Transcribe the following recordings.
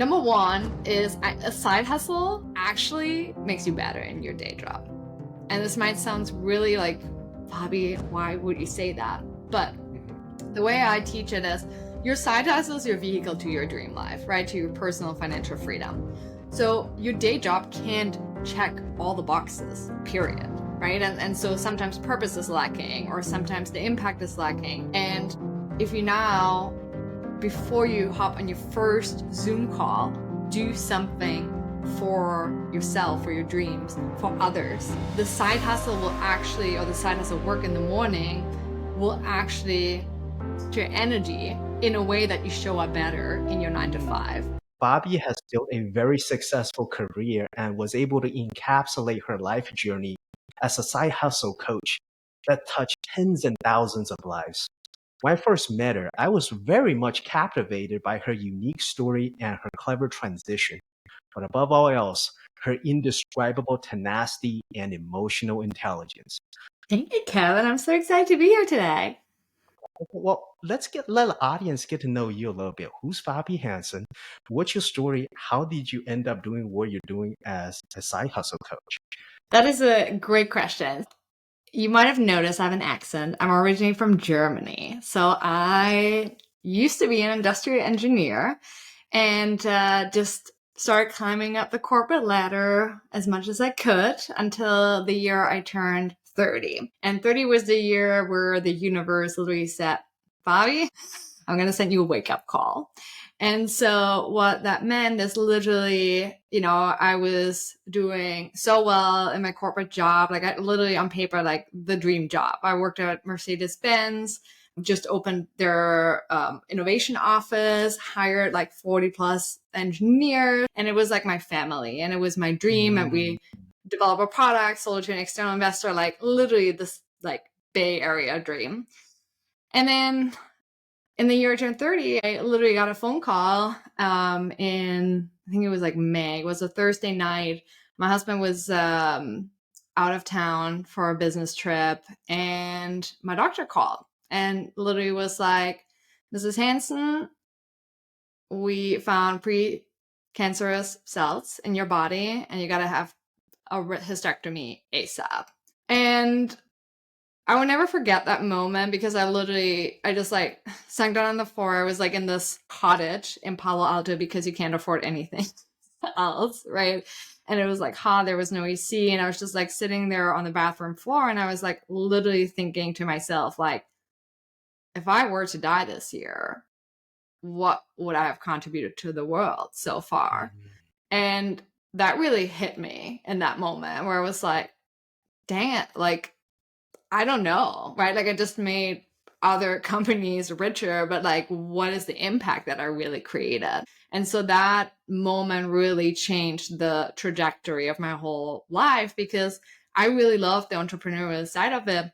Number one is a side hustle actually makes you better in your day job. And this might sound really like, Fabi, why would you say that? But the way I teach it is your side hustle is your vehicle to your dream life, right? To your personal financial freedom. So your day job can't check all the boxes, period, right? And so sometimes purpose is lacking, or sometimes the impact is lacking. And if you now, before you hop on your first Zoom call, do something for yourself, for your dreams, for others, the side hustle will actually, or the side hustle work in the morning will actually your energy in a way that you show up better in your 9 to 5. Fabi has built a very successful career and was able to encapsulate her life journey as a side hustle coach that touched tens and thousands of lives. When I first met her, I was very much captivated by her unique story and her clever transition. But above all else, her indescribable tenacity and emotional intelligence. Thank you, Kevin. I'm so excited to be here today. Well, let the audience get to know you a little bit. Who's Fabi Hansen? What's your story? How did you end up doing what you're doing as a side hustle coach? That is a great question. You might have noticed I have an accent. I'm originally from Germany. So I used to be an industrial engineer and just started climbing up the corporate ladder as much as I could until the year I turned 30. And 30 was the year where the universe literally said, Fabi, I'm going to send you a wake-up call. And so what that meant is literally, I was doing so well in my corporate job. Like I literally on paper, like the dream job. I worked at Mercedes-Benz, just opened their innovation office, hired like 40 plus engineers. And it was like my family and it was my dream. And we developed a product, sold it to an external investor, like literally this like Bay Area dream. And then in the year I turned 30, I literally got a phone call in, I think it was like May. It was a Thursday night. My husband was out of town for a business trip, and my doctor called and literally was like, Mrs. Hansen, we found precancerous cells in your body, and you got to have a hysterectomy ASAP. And I will never forget that moment because I just like sunk down on the floor. I was like in this cottage in Palo Alto because you can't afford anything else, right? And it was like hot, there was no AC, and I was just like sitting there on the bathroom floor, and I was like literally thinking to myself, like, if I were to die this year, what would I have contributed to the world so far? And that really hit me in that moment where I was like, dang it, like, I don't know, right? Like I just made other companies richer, but like, what is the impact that I really created? And so that moment really changed the trajectory of my whole life because I really love the entrepreneurial side of it.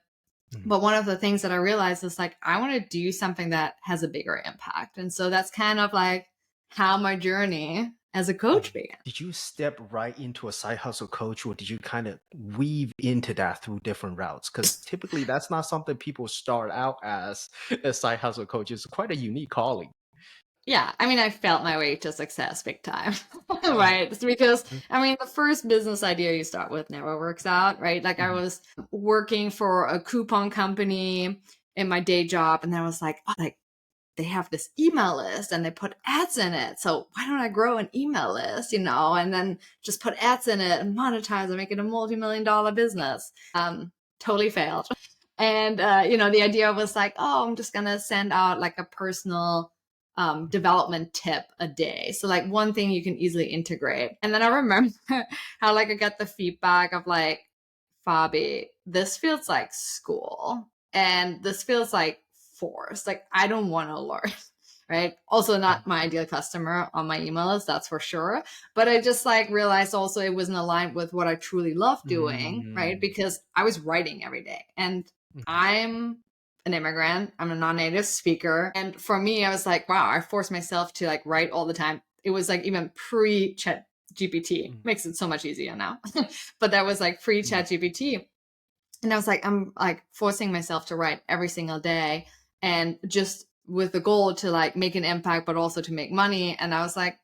But one of the things that I realized is like, I want to do something that has a bigger impact. And so that's kind of like how my journey as a coach began. Did you step right into a side hustle coach, or did you kind of weave into that through different routes? Because typically that's not something people start out as a side hustle coach. It's quite a unique calling. Yeah, I mean, I felt my way to success big time, right? It's because, I mean, the first business idea you start with never works out, right? Like I was working for a coupon company in my day job, and then I was like, oh, like they have this email list and they put ads in it. So why don't I grow an email list, and then just put ads in it and monetize and make it a multi-million-dollar business. Totally failed. And, the idea was like, oh, I'm just going to send out like a personal development tip a day. So like one thing you can easily integrate. And then I remember how like I got the feedback of like, Fabi, this feels like school and this feels like forced. Like I don't want to learn, right? Also not my ideal customer on my email list, that's for sure. But I just like realized also it wasn't aligned with what I truly love doing, right? Because I was writing every day and I'm an immigrant. I'm a non-native speaker. And for me, I was like, wow, I forced myself to like write all the time. It was like even pre-chat GPT. Makes it so much easier now. But that was like pre-chat GPT. And I was like, I'm like forcing myself to write every single day and just with the goal to like make an impact, but also to make money. And I was like,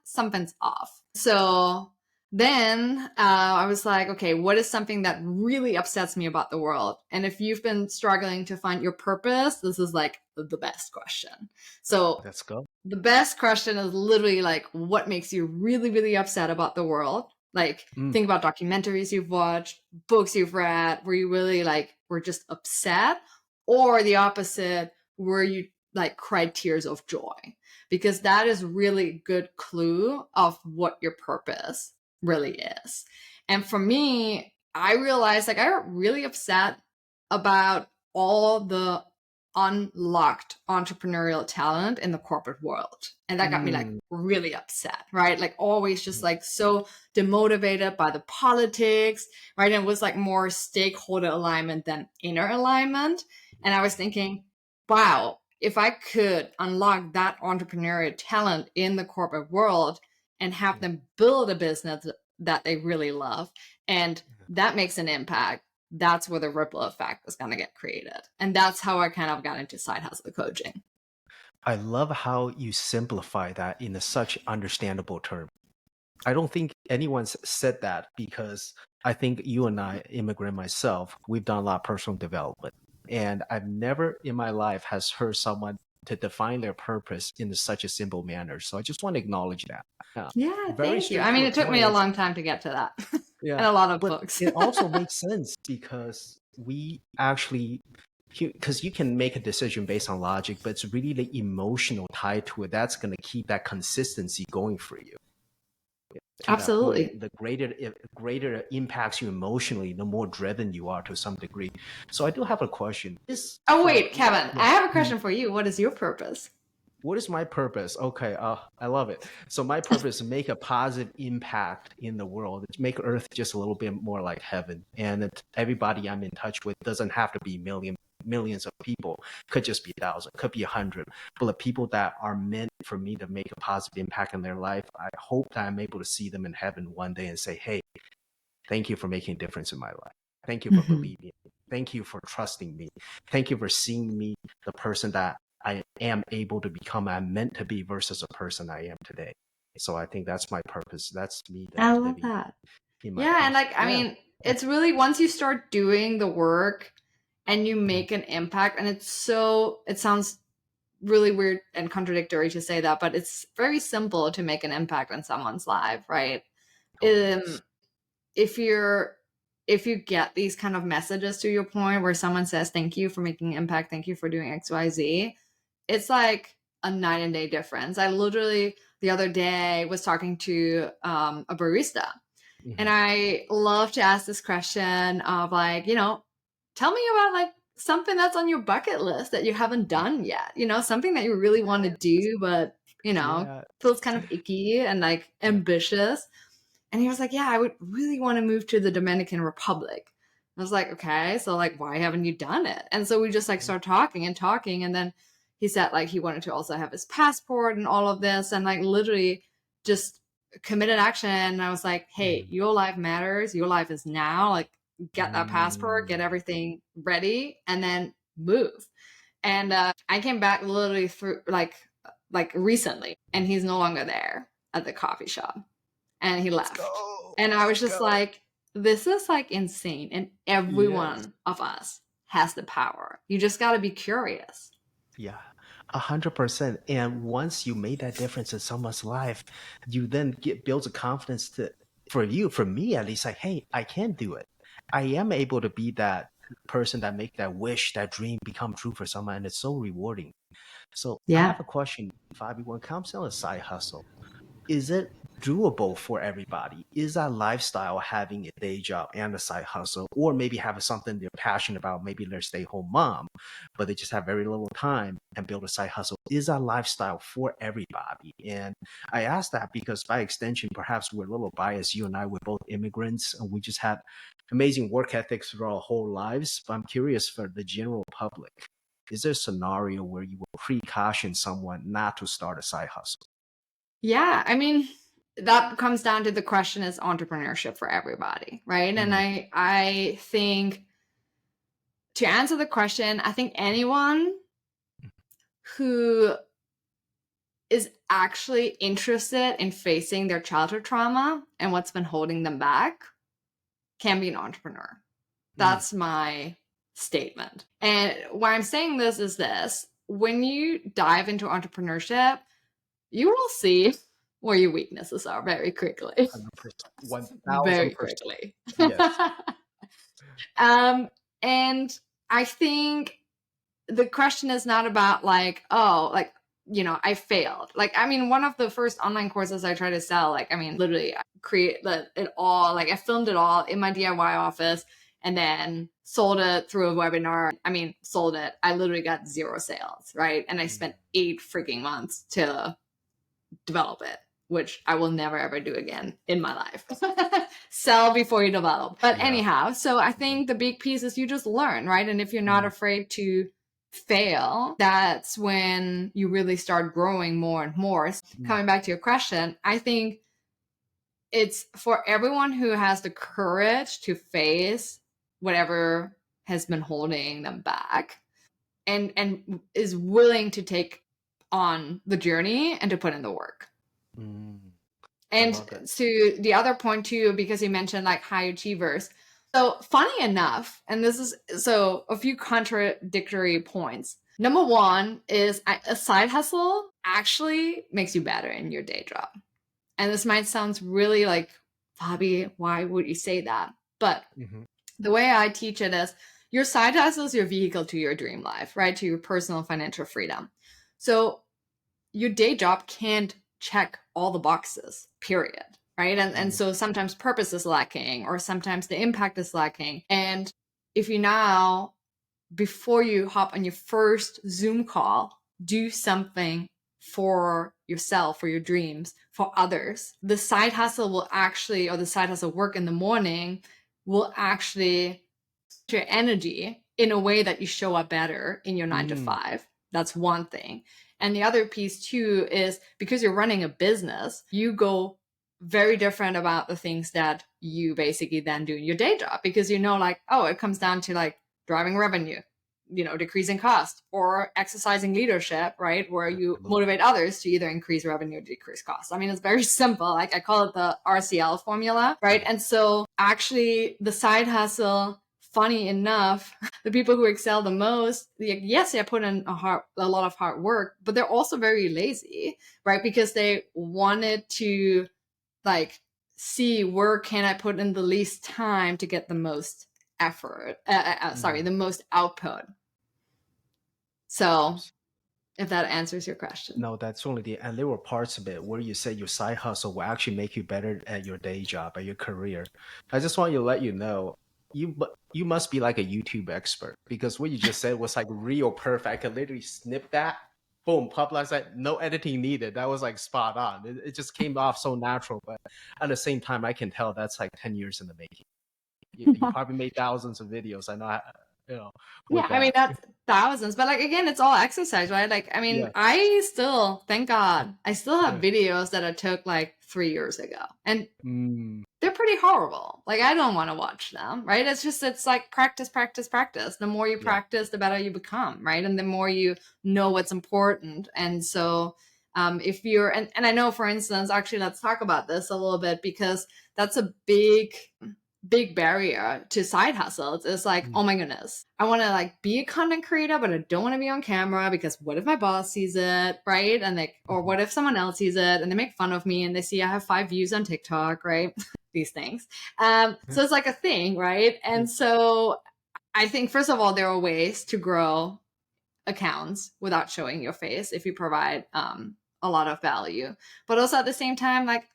something's off. So then I was like, okay, what is something that really upsets me about the world? And if you've been struggling to find your purpose, this is like the best question. So Let's go. the best question is literally like, what makes you really, really upset about the world? Like, think about documentaries you've watched, books you've read, where you really like were just upset, or the opposite, where you like cried tears of joy, because that is really good clue of what your purpose really is. And for me, I realized like I got really upset about all the unlocked entrepreneurial talent in the corporate world. And that got me like really upset, right? Like always just like so demotivated by the politics, right? And it was like more stakeholder alignment than inner alignment. And I was thinking, wow, if I could unlock that entrepreneurial talent in the corporate world and have them build a business that they really love, and that makes an impact, that's where the ripple effect is going to get created. And that's how I kind of got into side hustle coaching. I love how you simplify that in a such understandable term. I don't think anyone's said that, because I think you and I, immigrant myself, we've done a lot of personal development. And I've never in my life has heard someone to define their purpose in such a simple manner. So I just want to acknowledge that. Yeah, Very thank you. I mean, it straightforward took me a points. long time to get to that. Yeah. And a lot of But books. it also makes sense, because we actually, because you can make a decision based on logic, but it's really the emotional tie to it that's going to keep that consistency going for you. To that Absolutely. point, the greater it impacts you emotionally, the more driven you are to some degree. So I do have a question. Oh, wait, Kevin, Yeah. I have a question for you. What is your purpose? What is my purpose? Okay, I love it. So my purpose is to make a positive impact in the world, to make Earth just a little bit more like heaven. And that everybody I'm in touch with doesn't have to be millions of people. Could just be 1,000, could be 100. But the people that are meant for me to make a positive impact in their life, I hope that I'm able to see them in heaven one day and say, hey, thank you for making a difference in my life. Thank you for believing me. Thank you for trusting me. Thank you for seeing me, the person that I am able to become, I'm meant to be, versus a person I am today. So I think that's my purpose. That's me I that's love living that. in my Yeah, and peace. like, I Yeah. mean, it's really once you start doing the work and you make an impact, and it sounds really weird and contradictory to say that, but it's very simple to make an impact on someone's life, right? Oh, yes. If you get these kind of messages, to your point, where someone says thank you for making an impact, thank you for doing XYZ, it's like a night and day difference. I literally the other day was talking to a barista, and I love to ask this question of like, tell me about like something that's on your bucket list that you haven't done yet, something that you really want to do, but Yeah. feels kind of icky and like Yeah. ambitious. And he was like, yeah, I would really want to move to the Dominican Republic. I was like, okay, so like, why haven't you done it? And so we just like started talking and talking. And then he said like he wanted to also have his passport and all of this, and like literally just committed action. And I was like, hey, your life matters. Your life is now. Like, get that passport, get everything ready, and then move. And I came back literally through like recently, and he's no longer there at the coffee shop, and he Let's left. go. And I was Let's just go. like, this is like insane. And every Yes. one of us has the power. You just got to be curious. Yeah, 100%. And once you made that difference in someone's life, you then builds a confidence to, for you, for me at least, like, hey, I can do it. I am able to be that person that make that wish, that dream become true for someone, and it's so rewarding. So I Yeah. have a question, Fabi. When it comes to a side hustle, is it doable for everybody? Is that lifestyle, having a day job and a side hustle, or maybe having something they're passionate about, maybe they're a stay-home mom, but they just have very little time and build a side hustle? Is that lifestyle for everybody? And I ask that because by extension, perhaps we're a little biased. You and I, we're both immigrants, and we just had amazing work ethics through our whole lives. But I'm curious, for the general public, is there a scenario where you will pre-caution someone not to start a side hustle? Yeah. I mean, that comes down to the question, is entrepreneurship for everybody, right? And Mm, I think to answer the question, I think anyone who is actually interested in facing their childhood trauma and what's been holding them back can be an entrepreneur. That's my statement. And why I'm saying this is this: when you dive into entrepreneurship, you will see where your weaknesses are very quickly. 100%. Very 1000%. quickly. Yes. And I think the question is not about like, oh, like, you know, I failed. Like, I mean, one of the first online courses I tried to sell, like, I mean, literally I it all, like I filmed it all in my DIY office and then sold it through a webinar. I mean, sold it. I literally got 0 sales, right? And I spent 8 freaking months to develop it, which I will never ever do again in my life. Sell before you develop. But anyhow, so I think the big piece is you just learn, right? And if you're not afraid to fail, that's when you really start growing more and more. Coming back to your question, I think it's for everyone who has the courage to face whatever has been holding them back and is willing to take on the journey and to put in the work. And to the other point too, because you mentioned like high achievers. So funny enough, and this is so a few contradictory points. Number one is a side hustle actually makes you better in your day job. And this might sound really like, Fabi, why would you say that? But the way I teach it is your side hustle is your vehicle to your dream life, right? To your personal financial freedom. So your day job can't check all the boxes, period, right? And so sometimes purpose is lacking, or sometimes the impact is lacking. And if you now, before you hop on your first Zoom call, do something for yourself, for your dreams, for others, the side hustle will actually, or the side hustle work in the morning will actually your energy in a way that you show up better in your 9 to 5. That's one thing. And the other piece too is because you're running a business, you go very different about the things that you basically then do in your day job, because you know, like, oh, it comes down to like driving revenue, you know, decreasing cost, or exercising leadership, right? Where you motivate others to either increase revenue or decrease cost. I mean, it's very simple. Like I call it the RCL formula, right? And so actually the side hustle, funny enough, the people who excel the most, yes, they put in a lot of hard work, but they're also very lazy, right? Because they wanted to like see where can I put in the least time to get the most effort, the most output. So if that answers your question. No, that's only and there were parts of it where you said your side hustle will actually make you better at your day job, at your career. I just want to let you know, you must be like a YouTube expert, because what you just said was like real perfect. I could literally snip that, boom, publish that, no editing needed. That was like spot on. It just came off so natural, but at the same time, I can tell that's like 10 years in the making. You probably made thousands of videos. I know, you know. Yeah, I mean, that's thousands, but like, again, it's all exercise, right? Like, I mean, I still, thank God, I still have videos that I took like 3 years ago, and they're pretty horrible. Like, I don't want to watch them, right? It's like practice, practice, practice. The more you practice, the better you become, right? And the more you know what's important. And so if you're, and I know, for instance, actually, let's talk about this a little bit, because that's a big barrier to side hustles. It's like, oh my goodness, I want to like be a content creator, but I don't want to be on camera because what if my boss sees it, right? And like, or what if someone else sees it and they make fun of me and they see I have 5 views on TikTok, right? These things. So it's like a thing, right? And so I think, first of all, there are ways to grow accounts without showing your face if you provide a lot of value. But also at the same time, like,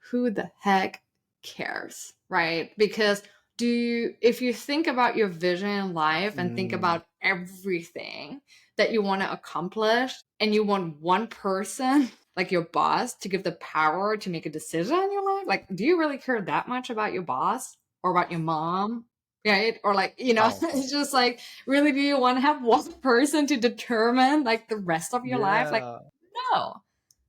who the heck cares, right? Because if you think about your vision in life and think about everything that you want to accomplish, and you want one person, like your boss, to give the power to make a decision in your life, like, do you really care that much about your boss or about your mom? Right? Or like, you know, it's just like, really, do you want to have one person to determine like the rest of your life? Like,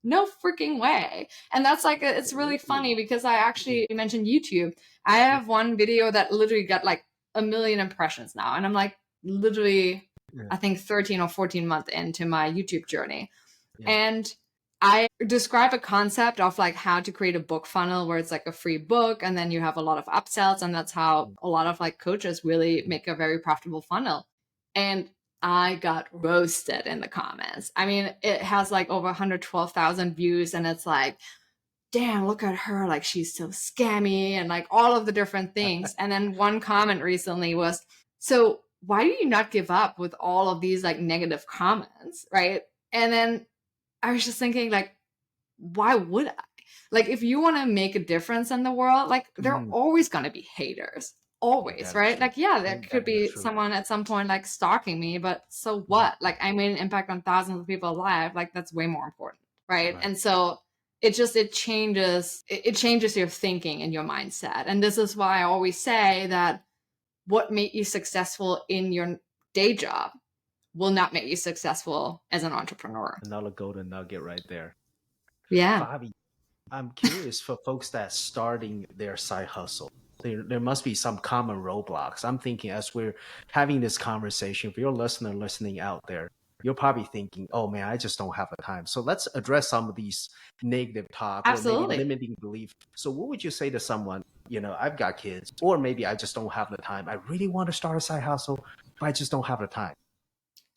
no freaking way. And that's like, it's really funny because I actually mentioned YouTube. I have one video that literally got like 1 million impressions now. And I'm like, literally Yeah. I think 13 or 14 months into my YouTube journey. Yeah. And I describe a concept of like how to create a book funnel where it's like a free book and then you have a lot of upsells. And that's how a lot of like coaches really make a very profitable funnel. And I got roasted in the comments. I mean, it has like over 112,000 views and it's like, damn, look at her, like she's so scammy and like all of the different things. And then one comment recently was, so why do you not give up with all of these like negative comments, right? And then I was just thinking like, why would I? Like if you want to make a difference in the world, like there are Mm. always going to be haters. Yeah, Always, that is right? true. Like, yeah, there Mm, could that is be true. someone at some point like stalking me, but so Mhm. what? Like I made an impact on thousands of people's lives. Like that's way more important, right? Right. And so it changes your thinking and your mindset. And this is why I always say that what made you successful in your day job will not make you successful as an entrepreneur. Another golden nugget right there. Yeah, Fabi, I'm curious for folks that starting their side hustle. There must be some common roadblocks. I'm thinking as we're having this conversation, if you're a listener listening out there, you're probably thinking, oh man, I just don't have the time. So let's address some of these negative talk or maybe absolutely. limiting belief. So what would you say to someone, I've got kids, or maybe I just don't have the time. I really want to start a side hustle, but I just don't have the time.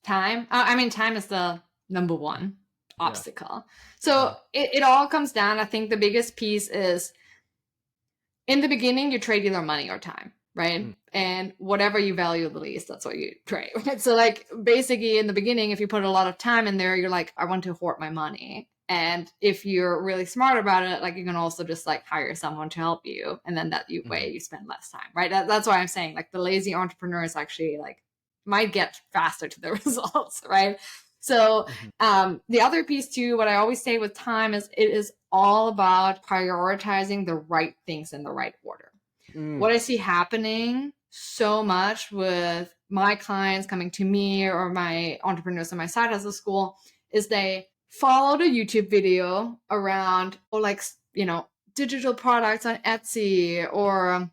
Time. I mean, time is the number one Yeah. obstacle. So it all comes down. I think the biggest piece is in the beginning, you trade either money or time, right? Mm, And whatever you value the least, that's what you trade, right? So, like, basically, in the beginning, if you put a lot of time in there, you're like, I want to hoard my money. And if you're really smart about it, like, you can also just like hire someone to help you. And then that way mhm, you spend less time, right? That's why I'm saying, like, the lazy entrepreneurs actually, like, might get faster to the results, right? So, mhm, the other piece too, what I always say with time is it is all about prioritizing the right things in the right order. mm, What I see happening so much with my clients coming to me or my entrepreneurs in my side hustle school is they followed a YouTube video around, or like, digital products on Etsy or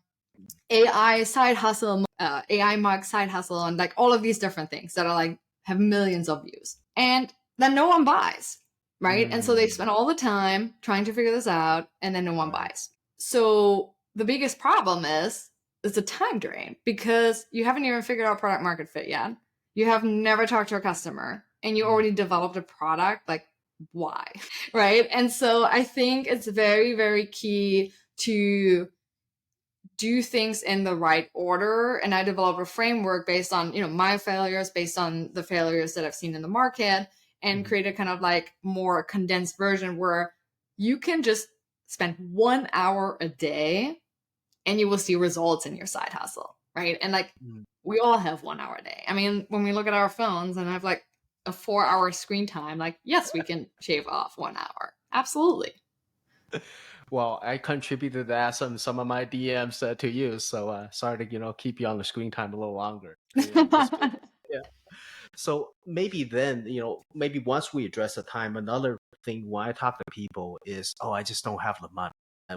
AI side hustle, AI mug side hustle, and like all of these different things that are like have millions of views. And then no one buys, right? And so they mm, spend all the time trying to figure this out, and then no one right. buys. So the biggest problem is it's a time drain because you haven't even figured out product market fit yet. You have never talked to a customer, and you Mm, already developed a product. Like, why? Right? And so I think it's very, very key to do things in the right order. And I develop a framework based on, my failures, based on the failures that I've seen in the market, and mhm, create a kind of like more condensed version where you can just spend 1 hour a day and you will see results in your side hustle. Right. And like mm. we all have 1 hour a day. I mean, when we look at our phones and have like a 4 hour screen time, like, yes, we can shave off 1 hour. Absolutely. Well, I contributed that some of my DMs to you, so sorry to keep you on the screen time a little longer. Yeah, that's good. Yeah. So maybe then maybe once we address the time, another thing when I talk to people is, oh, I just don't have the money.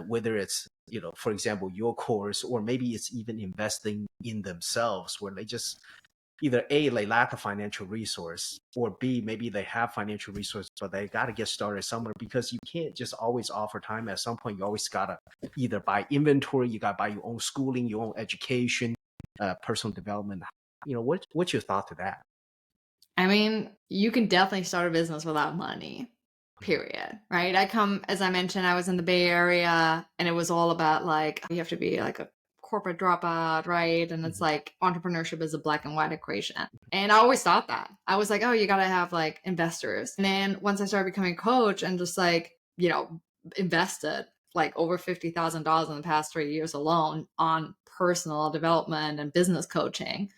Whether it's for example, your course, or maybe it's even investing in themselves, where they just either A, they lack a financial resource, or B, maybe they have financial resource, but they got to get started somewhere because you can't just always offer time. At some point, you always got to either buy inventory, you got to buy your own schooling, your own education, personal development. What's your thought to that? I mean, you can definitely start a business without money, period. Right? As I mentioned, I was in the Bay Area and it was all about like, you have to be like a corporate dropout, right? And it's Mhm, like entrepreneurship is a black and white equation. And I always thought that. I was like, oh, you got to have like investors. And then once I started becoming a coach and just like, invested like over $50,000 in the past 3 years alone on personal development and business coaching,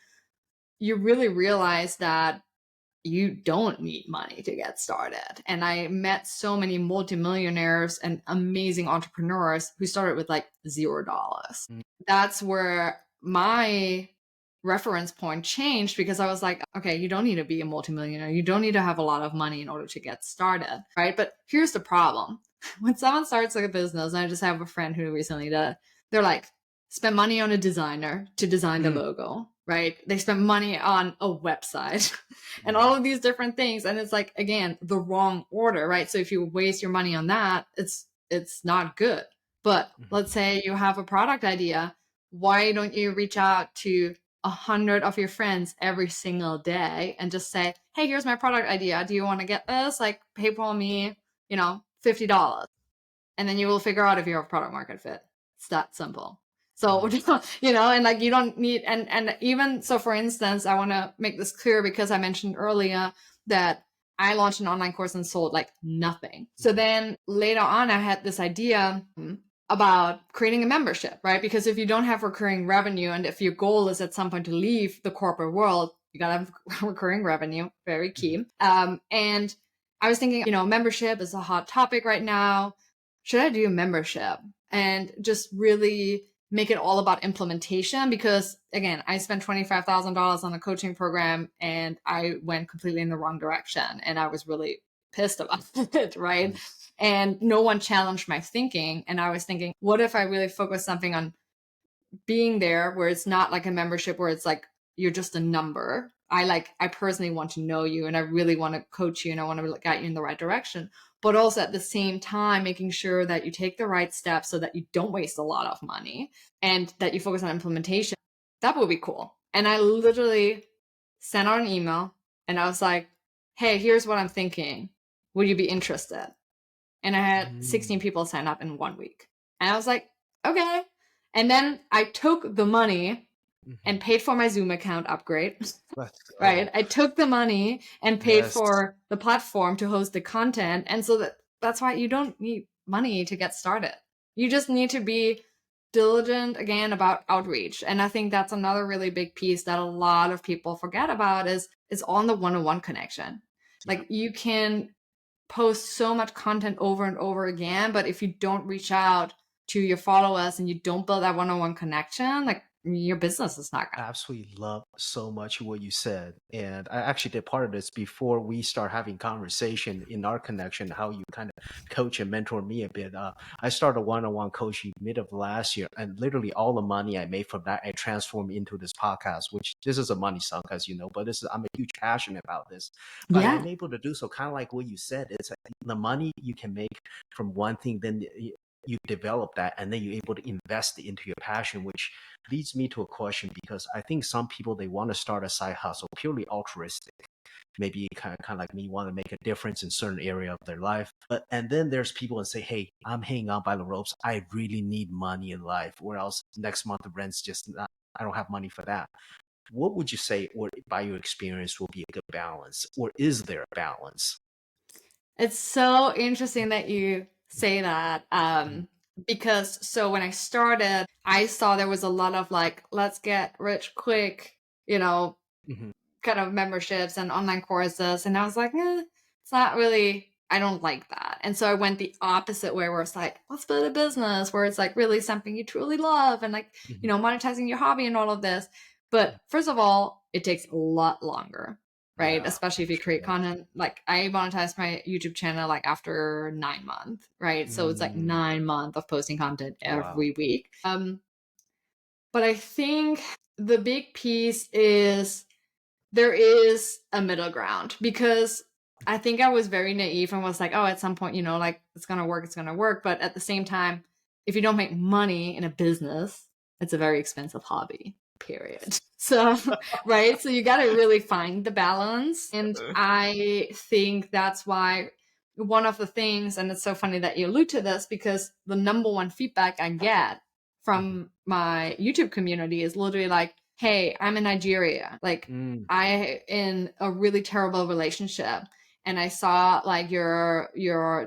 you really realize that you don't need money to get started. And I met so many multimillionaires and amazing entrepreneurs who started with like $0. mm, That's where my reference point changed because I was like, okay, you don't need to be a multimillionaire. You don't need to have a lot of money in order to get started, right? But here's the problem. When someone starts like a business, and I just have a friend who recently did, they're like, spend money on a designer to design the mm, logo. right? They spend money on a website and all of these different things. And it's like, again, the wrong order, right? So if you waste your money on that, it's not good. But let's say you have a product idea. Why don't you reach out to 100 of your friends every single day and just say, hey, here's my product idea. Do you want to get this? Like, PayPal me, $50. And then you will figure out if you have product market fit. It's that simple. So, and like you don't need, and even so, for instance, I want to make this clear because I mentioned earlier that I launched an online course and sold like nothing. So then later on, I had this idea about creating a membership, right? Because if you don't have recurring revenue and if your goal is at some point to leave the corporate world, you gotta have recurring revenue, very key. And I was thinking, membership is a hot topic right now. Should I do a membership and just really make it all about implementation? Because again, I spent $25,000 on a coaching program and I went completely in the wrong direction and I was really pissed about it, right? And no one challenged my thinking. And I was thinking, what if I really focus something on being there where it's not like a membership where it's like you're just a number. I personally want to know you and I really want to coach you and I want to guide you in the right direction, but also at the same time making sure that you take the right steps so that you don't waste a lot of money and that you focus on implementation. That would be cool. And I literally sent out an email and I was like, hey, here's what I'm thinking. Would you be interested? And I had 16 people sign up in 1 week. And I was like, okay. And then I took the money and paid for my Zoom account upgrade. Right? I took the money and paid for the platform to host the content. And so that's why you don't need money to get started. You just need to be diligent again about outreach. And I think that's another really big piece that a lot of people forget about is on the one-on-one connection. Like you can post so much content over and over again, but if you don't reach out to your followers and you don't build that one-on-one connection, like your business is not I gonna. absolutely love so much what you said. And I actually did part of this before we start having conversation in our connection, how you kind of coach and mentor me a bit. I started one-on-one coaching mid of last year, and literally all the money I made from that, I transformed into this podcast, which this is a money sunk, as you know, but I'm a huge passionate about this. But Yeah. I'm able to do so kind of like what you said. It's like the money you can make from one thing, then you develop that and then you're able to invest it into your passion, which leads me to a question because I think some people, they want to start a side hustle purely altruistic. Maybe kind of like me, want to make a difference in certain area of their life. And then there's people that say, hey, I'm hanging out by the ropes. I really need money in life, or else next month the rent's just not, I don't have money for that. What would you say, or by your experience, will be a good balance? Or is there a balance? It's so interesting that you say that. Because so when I started, I saw there was a lot of like, let's get rich quick, Mm-hmm. kind of memberships and online courses. And I was like, it's not really, I don't like that. And so I went the opposite way where it's like, let's build a business where it's like really something you truly love and like, monetizing your hobby and all of this. But first of all, it takes a lot longer, right? Yeah, Especially if you sure create does. content. Like I monetized my YouTube channel like after 9 months, right? So it's like 9 months of posting content Wow. every week. But I think the big piece is there is a middle ground because I think I was very naive and was like, oh, at some point, like it's going to work, it's going to work. But at the same time, if you don't make money in a business, it's a very expensive hobby, period. So, right. So you got to really find the balance. And I think that's why one of the things, and it's so funny that you allude to this because the number one feedback I get from my YouTube community is literally like, hey, I'm in Nigeria. Like, I in a really terrible relationship and I saw like your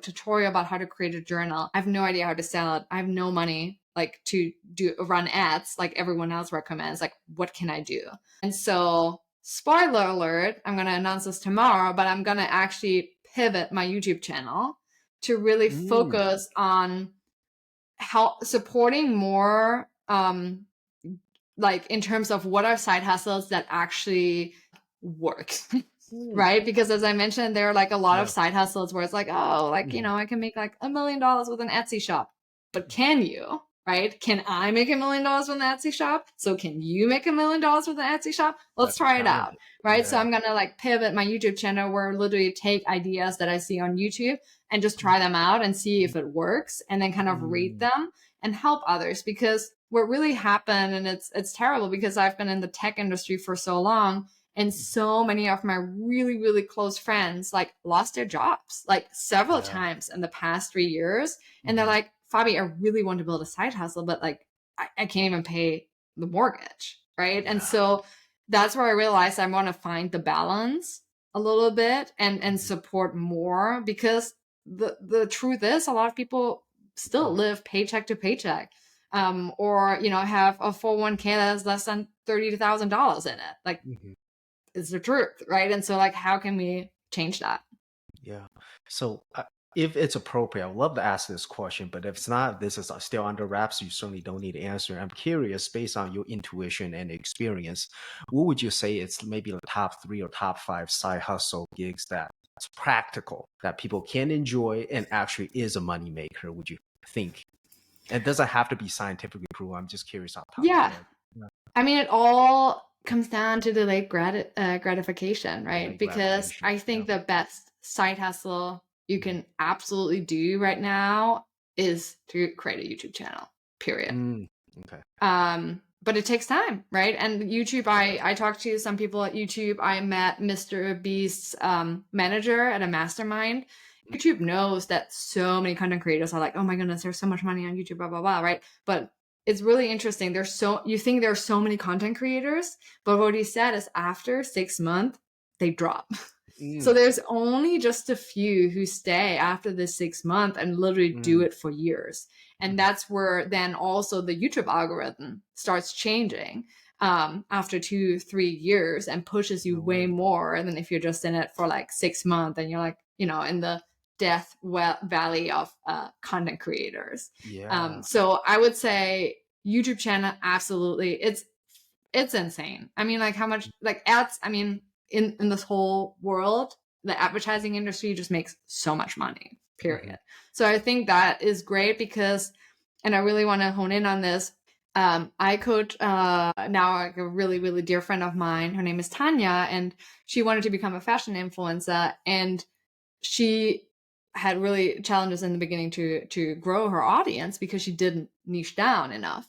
tutorial about how to create a journal. I have no idea how to sell it. I have no money like to run ads like everyone else recommends. Like, what can I do? And so, spoiler alert, I'm gonna announce this tomorrow, but I'm gonna actually pivot my YouTube channel to really focus on how supporting more like in terms of what are side hustles that actually work. Right? Because as I mentioned, there are like a lot of Yeah. side hustles where it's like, oh, like, I can make like $1 million with an Etsy shop. But can you? right? Can I make $1 million with an Etsy shop? So can you make $1 million with an Etsy shop? Let's That's a try it challenge. out, right? So Yeah. I'm gonna like pivot my YouTube channel where I literally take ideas that I see on YouTube and just try them out and see if it works, and then kind of rate them and help others. Because what really happened, and it's terrible because I've been in the tech industry for so long, and so many of my really, really close friends like lost their jobs like several times in the past 3 years. And they're like, Fabi, I really want to build a side hustle, but like I can't even pay the mortgage, right? And so that's where I realized I want to find the balance a little bit and support more, because the truth is a lot of people still live paycheck to paycheck, or have a 401k that's less than $30,000 in it. Like, it's the truth, right? And so like, how can we change that? Yeah. So if it's appropriate, I would love to ask this question, but if it's not, this is still under wraps. You certainly don't need to answer. I'm curious, based on your intuition and experience, what would you say it's maybe the top 3 or top 5 side hustle gigs that's practical, that people can enjoy and actually is a money maker, would you think? And it doesn't have to be scientifically proven. I'm just curious off the top of your Yeah. head. Yeah. I mean, it all comes down to delayed gratification, right? Delayed Because gratification. I think the best side hustle you can absolutely do right now is to create a YouTube channel, period. Okay. But it takes time, right? And YouTube, I talked to some people at YouTube. I met Mr. Beast's manager at a mastermind. YouTube knows that so many content creators are like, oh my goodness, there's so much money on YouTube, blah, blah, blah, right? But it's really interesting. You think there are so many content creators, but what he said is after 6 months, they drop. So there's only just a few who stay after the 6 month and literally do it for years. And that's where then also the YouTube algorithm starts changing after 2-3 years and pushes you way more than if you're just in it for like 6 months and you're like, in the death valley of content creators. So I would say YouTube channel, absolutely. It's insane. I mean, like how much like ads, I mean, in this whole world, the advertising industry just makes so much money, period. So I think that is great because, and I really want to hone in on this. I coach now like a really, really dear friend of mine. Her name is Tanya, and she wanted to become a fashion influencer, and she had really challenges in the beginning to grow her audience because she didn't niche down enough.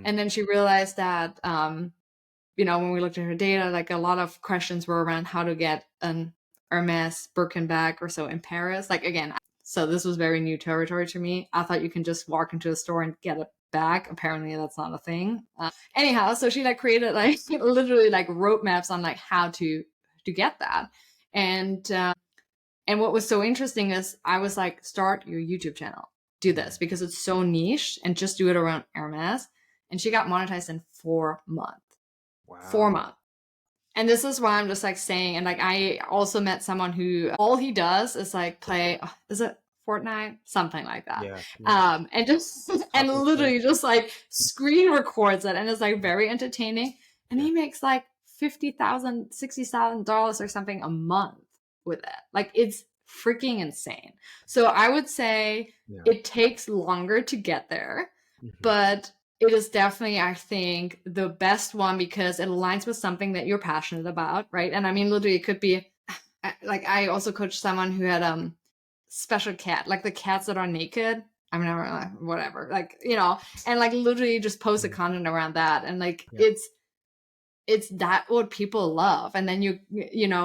And then she realized that when we looked at her data, like a lot of questions were around how to get an Hermes Birkin bag or so in Paris. Like, again, so this was very new territory to me. I thought you can just walk into a store and get a bag. Apparently that's not a thing. Anyhow, so she like created like literally like roadmaps on like how to get that. And what was so interesting is I was like, start your YouTube channel, do this because it's so niche and just do it around Hermes. And she got monetized in 4 months. Wow. 4 months. And this is why I'm just like saying, and like I also met someone who all he does is like play, is it Fortnite? Something like that. And just, and literally just like screen records it and it's like very entertaining. And he makes like $50,000, $60,000 or something a month with it. Like it's freaking insane. So I would say it takes longer to get there, but it is definitely, I think, the best one because it aligns with something that you're passionate about, right? And I mean, literally, it could be like I also coached someone who had special cat, like the cats that are naked. I mean, whatever, like and like literally just post the content around that, and like it's that what people love, and then you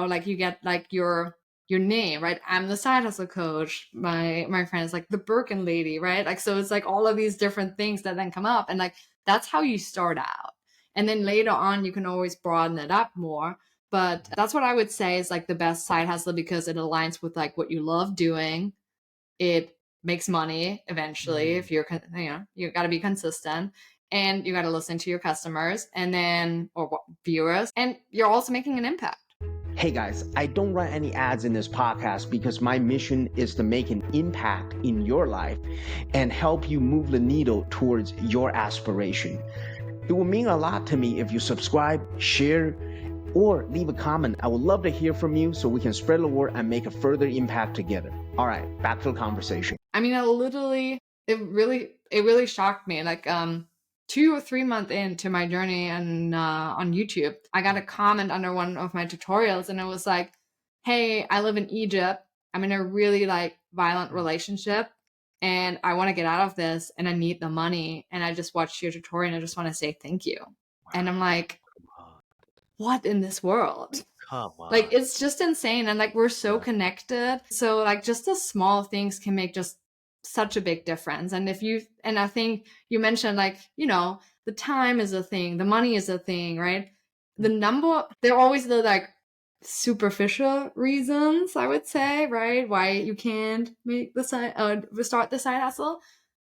like you get like your name, right? I'm the side hustle coach. My friend is like the Birkin lady, right? Like, so it's like all of these different things that then come up, and like that's how you start out, and then later on you can always broaden it up more. But that's what I would say is like the best side hustle because it aligns with like what you love doing. It makes money eventually if you're you got to be consistent. And you got to listen to your customers and then or viewers, and you're also making an impact. Hey guys, I don't run any ads in this podcast because my mission is to make an impact in your life and help you move the needle towards your aspiration. It will mean a lot to me if you subscribe, share, or leave a comment. I would love to hear from you so we can spread the word and make a further impact together. All right, back to the conversation. I mean, I literally it really shocked me. Like 2 or 3 months into my journey and on YouTube, I got a comment under one of my tutorials, and it was like, "Hey, I live in Egypt. I'm in a really like violent relationship, and I want to get out of this, and I need the money. And I just watched your tutorial, and I just want to say thank you." And I'm like, Come on. "What in this world?" Come Like, on. it's just insane. And like, we're so Yeah. connected. So like, just the small things can make just such a big difference. And I think you mentioned like, the time is a thing, the money is a thing, right? They're always the like superficial reasons, I would say, right? Why you can't make start the side hustle.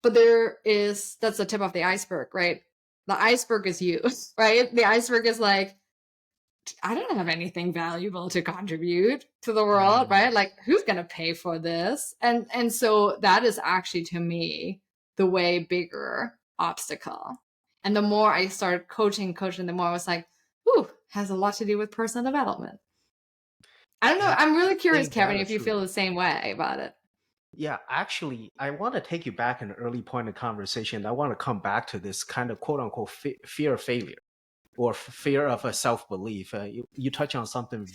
But that's the tip of the iceberg, right? The iceberg is you, right? The iceberg is like, I don't have anything valuable to contribute to the world, right? Like, who's going to pay for this? And so that is actually, to me, the way bigger obstacle. And the more I started coaching, the more I was like, ooh, has a lot to do with personal development. I don't know. And I'm really I curious, think that Kevin, is if you true. feel the same way about it. Yeah, actually, I want to take you back in an early point of conversation. I want to come back to this kind of quote unquote fear of failure or fear of a self-belief. You touch on something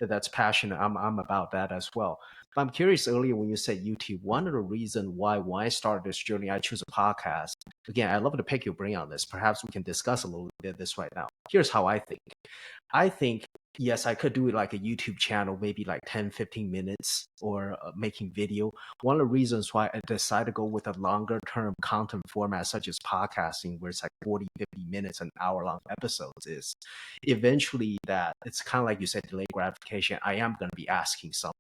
that's passionate. I'm about that as well. But I'm curious, earlier when you said YouTube, one of the reasons why when I started this journey, I choose a podcast. Again, I'd love to pick your brain on this. Perhaps we can discuss a little bit of this right now. Here's how I think. I think, yes, I could do it like a YouTube channel, maybe like 10, 15 minutes or making video. One of the reasons why I decided to go with a longer term content format, such as podcasting, where it's like 40, 50 minutes, an hour long episodes, is eventually that it's kind of like you said, delayed gratification. I am going to be asking something.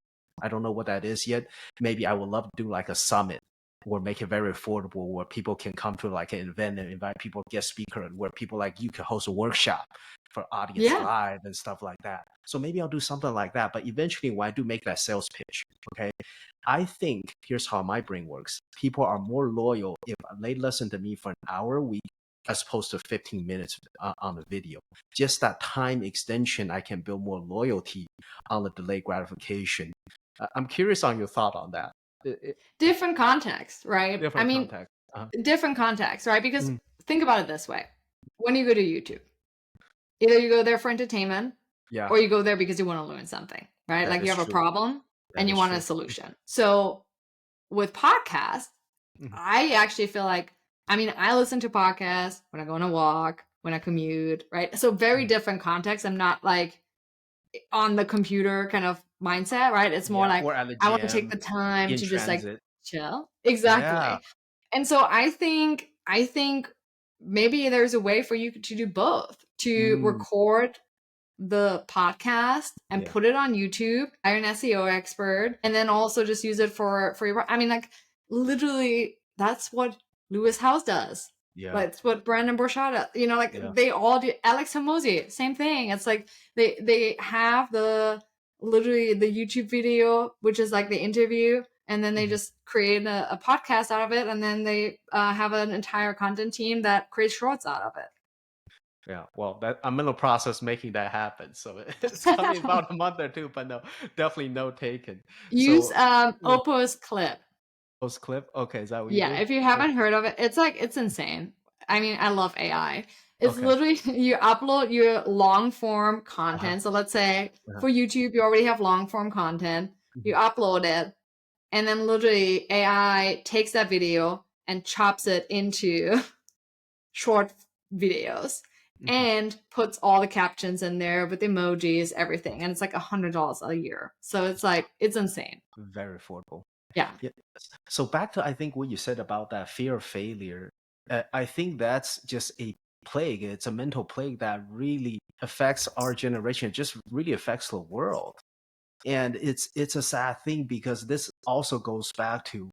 I don't know what that is yet. Maybe I would love to do like a summit or make it very affordable where people can come to like an event and invite people, guest speaker, where people like you can host a workshop for audience Yeah. live and stuff like that. So maybe I'll do something like that. But eventually when I do make that sales pitch, okay, I think here's how my brain works. People are more loyal if they listen to me for an hour a week as opposed to 15 minutes on the video. Just that time extension, I can build more loyalty on the delayed gratification. I'm curious on your thought on that. Different context, right? I Different mean, context. different context, right? Because think about it this way. When you go to YouTube, either you go there for entertainment, Yeah, or you go there because you want to learn something, right? that Like you is have a true. problem and That you is want a true. solution. So with podcasts, I actually feel like, I listen to podcasts when I go on a walk, when I commute, right? So very different context. I'm not like on the computer kind of mindset, right? It's more Yeah, like or at the I want to take gym, the time in to just like transit. chill. Yeah. Exactly. And so I think maybe there's a way for you to do both, to record the podcast and Yeah. put it on YouTube. Hire an SEO expert, and then also just use it for your. Like literally, that's what Lewis House does. Yeah. That's what Brandon Burchard does. Yeah. They all do. Alex Hormozy, same thing. It's like they have literally the YouTube video, which is like the interview, and then they just create a podcast out of it, and then they have an entire content team that creates shorts out of it. Yeah. Well, I'm in the process making that happen. So it's coming about a month or two, but no, definitely no taken. Use So Oppo's clip. post clip. Okay, is that what you Yeah, do? if you haven't heard of it, it's insane. I love AI. It's Okay. literally you upload your long form Uh-huh. content. So let's say for YouTube, you already have long form content. You upload it, and then literally AI takes that video and chops it into short videos and puts all the captions in there with emojis, everything. And it's like $100 a year. So it's insane. Very affordable. Yeah. Yeah. So back to I think what you said about that fear of failure. I think that's just a plague. It's a mental plague that really affects our generation. It just really affects the world. And it's a sad thing because this also goes back to,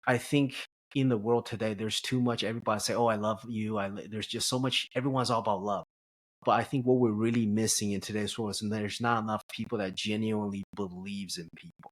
I think in the world today, there's too much. Everybody say, "Oh, I love you." There's just so much. Everyone's all about love. But I think what we're really missing in today's world is there's not enough people that genuinely believes in people.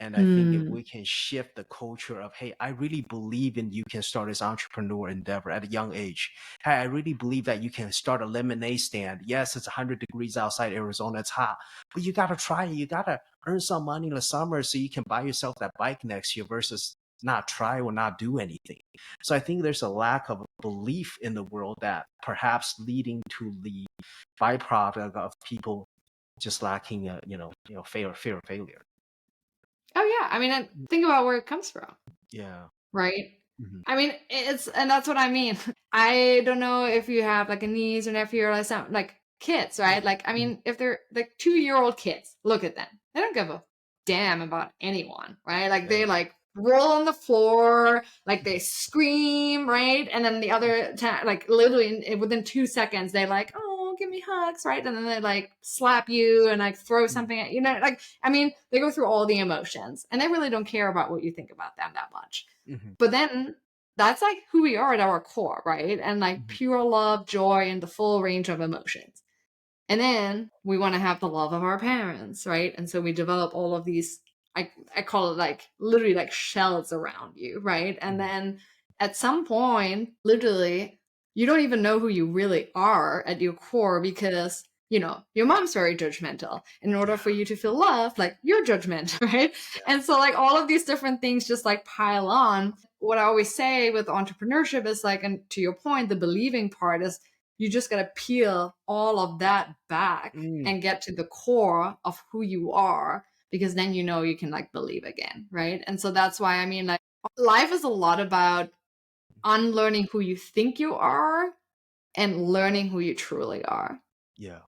And I think if we can shift the culture of, hey, I really believe in you can start this entrepreneur endeavor at a young age. Hey, I really believe that you can start a lemonade stand. Yes, it's 100 degrees outside Arizona. It's hot, but you got to try it. You got to earn some money in the summer so you can buy yourself that bike next year versus not try or not do anything. So I think there's a lack of belief in the world that perhaps leading to the byproduct of people just lacking a fear of failure. Oh yeah, I mean, and think about where it comes from, Yeah. right? Hmm. I mean, and that's what I mean. I don't know if you have like a niece or nephew or like some like kids, right? Like, I mean, if they're like 2-year-old kids, look at them. They don't give a damn about anyone, right? Like they Yeah. like roll on the floor, like they scream, right? And then the other time, like literally within 2 seconds, they like, oh, give me hugs, right? And then they like slap you and like throw something at you know, like I mean, they go through all the emotions, and they really don't care about what you think about them that much. Hmm. But then that's like who we are at our core, right? And like Hmm. pure love, joy, and the full range of emotions. And then we want to have the love of our parents, right? And so we develop all of these, I call it like literally like shells around you, right? And then at some point, literally, you don't even know who you really are at your core because, you know, your mom's very judgmental. In order for you to feel loved, like you're judgmental, right? Yeah. And so like all of these different things just like pile on. What I always say with entrepreneurship is like, and to your point, the believing part is you just got to peel all of that back Mm. and get to the core of who you are, because then you know you can like believe again, right? And so that's why I mean, like, life is a lot about unlearning who you think you are and learning who you truly are. Yeah.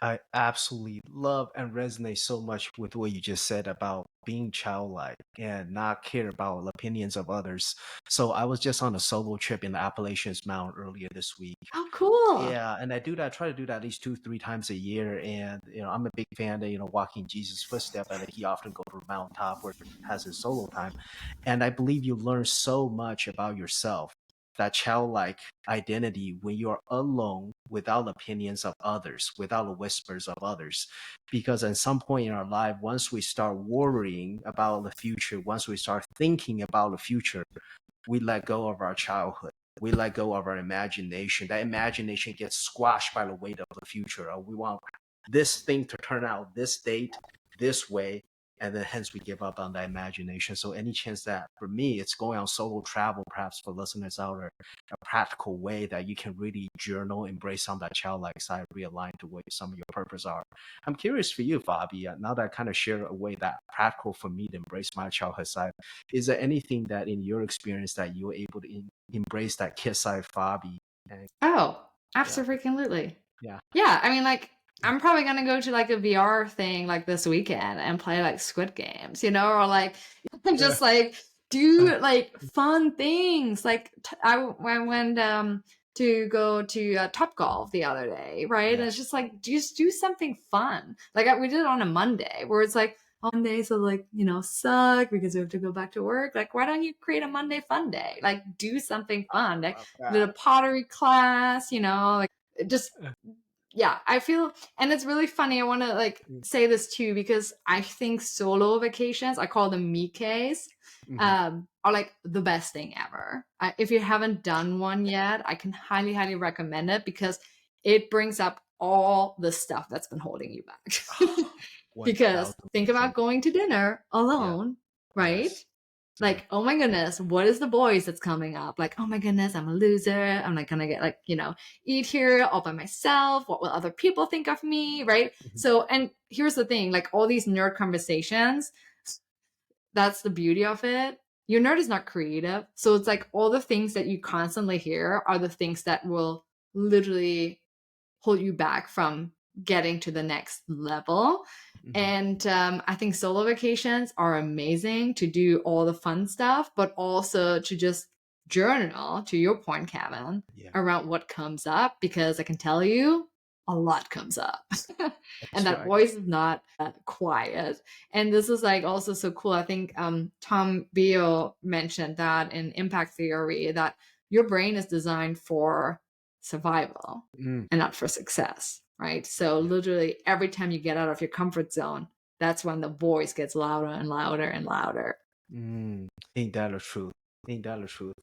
I absolutely love and resonate so much with what you just said about being childlike and not care about the opinions of others. So I was just on a solo trip in the Appalachians Mountain earlier this week. Oh, cool. Yeah, and I do that. I try to do that at least 2, 3 times a year, and I'm a big fan of walking Jesus' footstep, and he often go to the mountaintop where he has his solo time, and I believe you learn so much about yourself, that childlike identity, when you are alone without opinions of others, without the whispers of others, because at some point in our life, once we start worrying about the future, once we start thinking about the future, we let go of our childhood. We let go of our imagination. That imagination gets squashed by the weight of the future. We want this thing to turn out this date, this way, and then hence we give up on that imagination. So any chance that, for me, it's going on solo travel, perhaps for listeners out there, a practical way that you can really journal, embrace some of that childlike side, realign to what some of your purpose are. I'm curious for you, Fabi, now that I kind of share a way that practical for me to embrace my childhood side, is there anything that in your experience that you were able to embrace that kid side, Fabi? And Oh, yeah, absolutely. yeah, Yeah, I mean, like, I'm probably gonna go to like a VR thing like this weekend and play like Squid Games, you know, or like yeah, just like do like fun things. Like I went to go to Top Golf the other day, right? And yeah. it's just like just do something fun. Like we did it on a Monday, where it's like Mondays will like suck because we have to go back to work. Like, why don't you create a Monday fun day? Like, do something fun. Like, Love did a that. pottery class, like just yeah, I feel, and it's really funny. I want to like say this too, because I think solo vacations, I call them Mike's, Mhm. are like the best thing ever. If you haven't done one yet, I can highly, highly recommend it, because it brings up all the stuff that's been holding you back. Because think 1000%. about going to dinner Yeah. alone, right? Yes. Yeah. Like, oh my goodness, what is the boys that's coming up? Like, oh my goodness, I'm a loser. I'm not gonna get like, eat here all by myself. What will other people think of me? Right. Mhm. So, and here's the thing, like all these nerd conversations, that's the beauty of it. Your nerd is not creative. So it's like all the things that you constantly hear are the things that will literally hold you back from getting to the next level. Mhm. And I think solo vacations are amazing to do all the fun stuff, but also to just journal, to your point, Kevin, Yeah. around what comes up, because I can tell you a lot comes up. And That's that right. voice is not quiet. And this is like also so cool. I think Tom Beale mentioned that in impact theory, that your brain is designed for survival Mm. and not for success, right? So Yeah. literally every time you get out of your comfort zone, that's when the voice gets louder and louder and louder. Ain't that the truth? Ain't that the truth?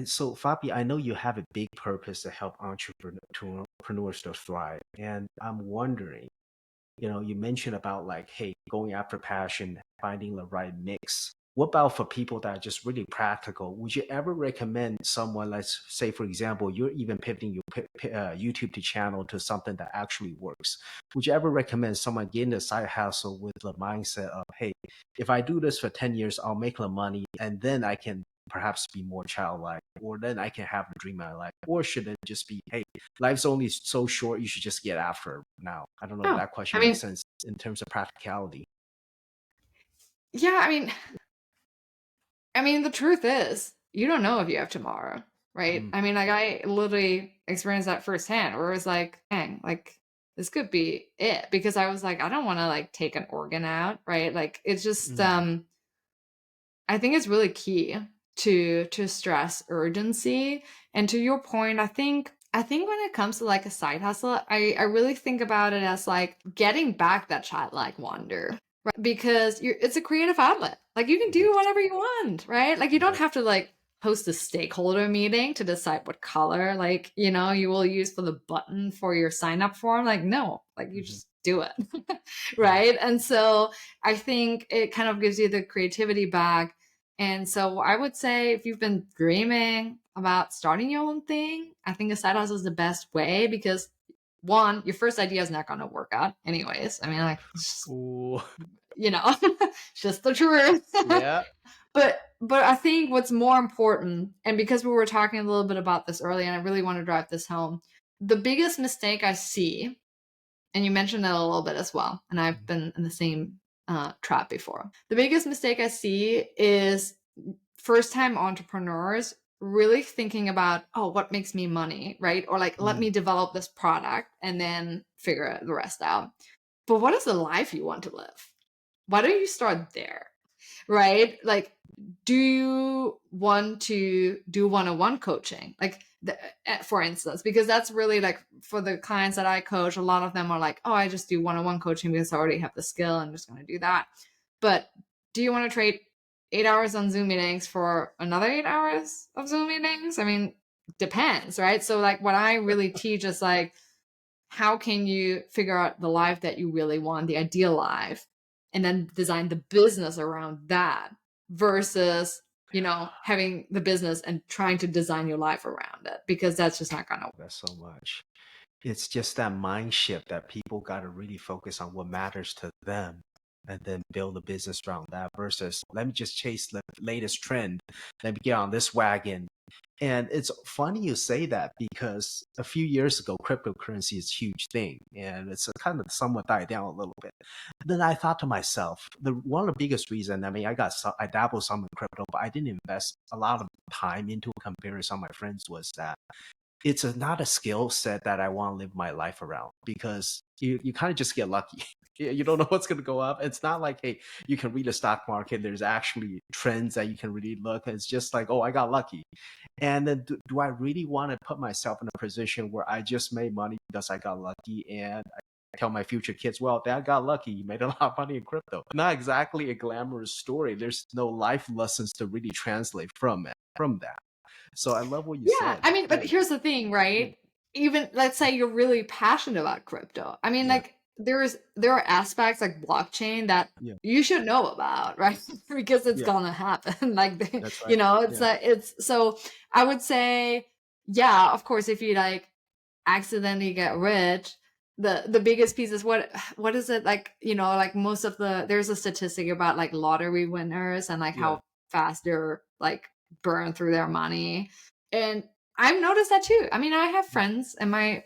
So, Fabi, I know you have a big purpose to help entrepreneurs to thrive, and I'm wondering, you mentioned about like, hey, going after passion, finding the right mix What about for people that are just really practical? Would you ever recommend someone, let's say, for example, you're even pivoting your YouTube to channel to something that actually works? Would you ever recommend someone getting a side hustle with the mindset of, hey, if I do this for 10 years, I'll make the money and then I can perhaps be more childlike, or then I can have the dream of my life? Or should it just be, hey, life's only so short, you should just get after it now? I don't know if Oh, that question I makes mean, sense in terms of practicality. yeah, I mean, the truth is, you don't know if you have tomorrow, right? Mm, I mean, like I literally experienced that firsthand, where it was like, dang, like this could be it, because I was like, I don't want to like take an organ out, right? Like it's just, mm, I think it's really key to stress urgency. And to your point, I think when it comes to like a side hustle, I really think about it as like getting back that childlike wonder, right? Because it's a creative outlet. Like you can it is. do whatever you want, right? Like you don't Yep. have to like host a stakeholder meeting to decide what color like, you will use for the button for your sign up form. Like no, like you Mhm. just do it. Yeah. Right? And so I think it kind of gives you the creativity back. And so I would say if you've been dreaming about starting your own thing, I think a side hustle is the best way, because one, your first idea is not going to work out anyways. I mean, like, Ooh. it's just the truth. Yeah. But I think what's more important, and because we were talking a little bit about this earlier, and I really want to drive this home, the biggest mistake I see, and you mentioned it a little bit as well, and I've been in the same trap before. The biggest mistake I see is first time entrepreneurs really thinking about, oh, what makes me money, right? Or like, let Mm, me develop this product and then figure the rest out. But what is the life you want to live? Why don't you start there? Right? Like, do you want to do one-on-one coaching? Like, for instance, because that's really like for the clients that I coach, a lot of them are like, oh, I just do one-on-one coaching because I already have the skill. I'm just going to do that. But do you want to trade 8 hours on Zoom meetings for another 8 hours of Zoom meetings? I mean, depends, right? So, like, what I really teach is like, how can you figure out the life that you really want, the ideal life, and then design the business around that versus, having the business and trying to design your life around it, because that's just not gonna work. that's so much. It's just that mind shift that people got to really focus on what matters to them and then build a business around that versus let me just chase the latest trend. Let me get on this wagon. And it's funny you say that because a few years ago, cryptocurrency is a huge thing and it's kind of somewhat died down a little bit. Then I thought to myself, one of the biggest reason, I mean, I dabbled some in crypto, but I didn't invest a lot of time into it compared to some of my friends, was that it's not a skill set that I want to live my life around because you kind of just get lucky. You don't know what's going to go up. It's not like, hey, you can read the stock market. There's actually trends that you can really look. It's just like, oh, I got lucky. And then do I really want to put myself in a position where I just made money because I got lucky? And I tell my future kids, well, dad got lucky. You made a lot of money in crypto. Not exactly a glamorous story. There's no life lessons to really translate from that. So I love what you Yeah, said. I mean, but Yeah. here's the thing, Yeah. right? Even let's say you're really passionate about crypto. I mean, Yeah. like there are aspects like blockchain that Yeah. you should know about, right? Because it's Yeah. gonna happen. Like, That's right. it's Yeah. it's so I would say, yeah, of course, if you like accidentally get rich, the biggest piece is what is it like, like most of there's a statistic about like lottery winners and like Yeah. how fast they're like burn through their money. And I've noticed that too. I mean, I have friends in my